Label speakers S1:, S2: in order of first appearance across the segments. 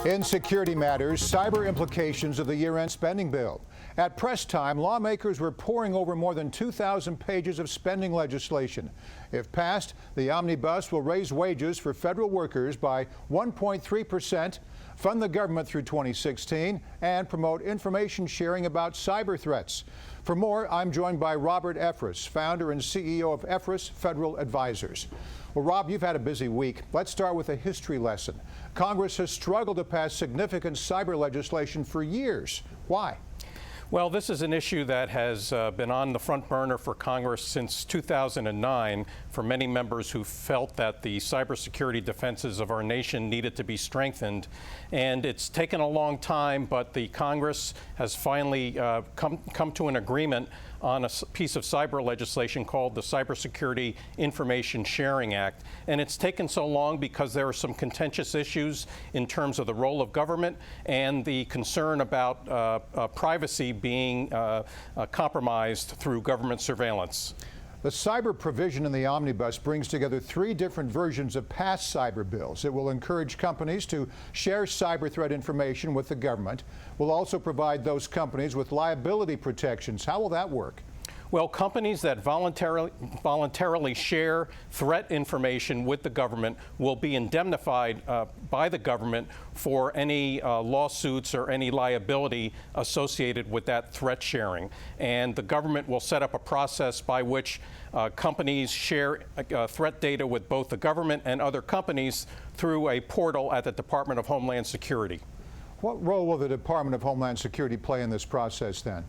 S1: In security matters, cyber implications of the year-end spending bill. At press time, lawmakers were poring over more than 2,000 pages of spending legislation. If passed, the omnibus will raise wages for federal workers by 1.3%, fund the government through 2016, and promote information sharing about cyber threats. For more, I'm joined by Robert Efrus, founder and CEO of Efrus Federal Advisors. Well, Rob, you've had a busy week. Let's start with a history lesson. Congress has struggled to pass significant cyber legislation for years. Why?
S2: Well, this is an issue that has been on the front burner for Congress since 2009 for many members who felt that the cybersecurity defenses of our nation needed to be strengthened. And it's taken a long time, but the Congress has finally come to an agreement on a piece of cyber legislation called the Cybersecurity Information Sharing Act. And it's taken so long because there are some contentious issues in terms of the role of government and the concern about privacy being compromised through government surveillance.
S1: The cyber provision in the omnibus brings together 3 different versions of past cyber bills. It will encourage companies to share cyber threat information with the government. Will also provide those companies with liability protections. How will that work?
S2: Well, companies that voluntarily share threat information with the government will be indemnified by the government for any lawsuits or any liability associated with that threat sharing. And the government will set up a process by which companies share threat data with both the government and other companies through a portal at the Department of Homeland Security.
S1: What role will the Department of Homeland Security play in this process then?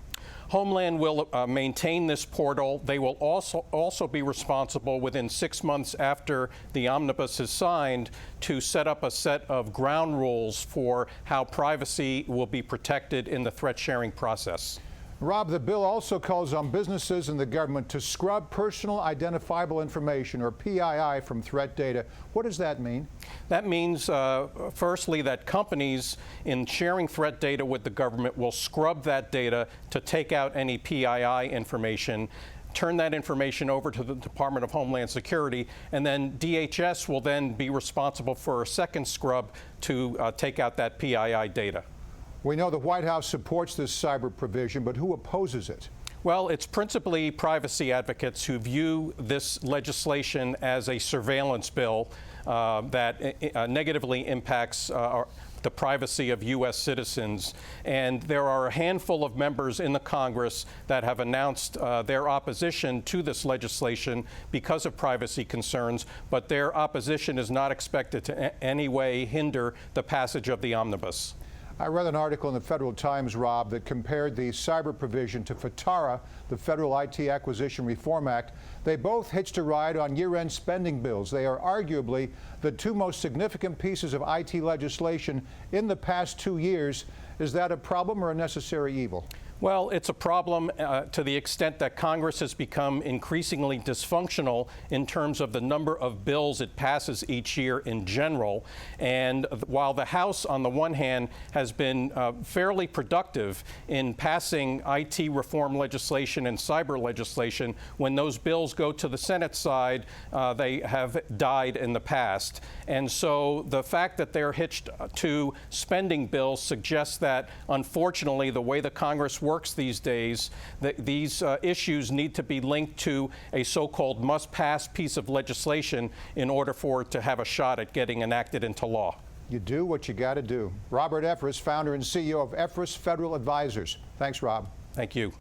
S2: Homeland will maintain this portal. They will also be responsible within 6 months after the omnibus is signed to set up a set of ground rules for how privacy will be protected in the threat sharing process.
S1: Rob, the bill also calls on businesses and the government to scrub personal identifiable information, or PII, from threat data. What does that mean?
S2: That means, firstly, that companies in sharing threat data with the government will scrub that data to take out any PII information, turn that information over to the Department of Homeland Security, and then DHS will then be responsible for a second scrub to take out that PII data.
S1: We know the White House supports this cyber provision, but who opposes it?
S2: Well, it's principally privacy advocates who view this legislation as a surveillance bill that negatively impacts the privacy of U.S. citizens. And there are a handful of members in the Congress that have announced their opposition to this legislation because of privacy concerns, but their opposition is not expected to in any way hinder the passage of the omnibus.
S1: I read an article in the Federal Times, Rob, that compared the cyber provision to FTARA, the Federal IT Acquisition Reform Act. They both hitched a ride on year-end spending bills. They are arguably the 2 most significant pieces of IT legislation in the past 2 years. Is that a problem or a necessary evil?
S2: Well, it's a problem to the extent that Congress has become increasingly dysfunctional in terms of the number of bills it passes each year in general. And while the House, on the one hand, has been fairly productive in passing IT reform legislation and cyber legislation, when those bills go to the Senate side, they have died in the past. And so the fact that they're hitched to spending bills suggests that, unfortunately, the way the Congress works these days, these issues need to be linked to a so-called must-pass piece of legislation in order for it to have a shot at getting enacted into law.
S1: You do what you got to do. Robert Efrus, founder and CEO of Efrus Federal Advisors. Thanks, Rob.
S2: Thank you.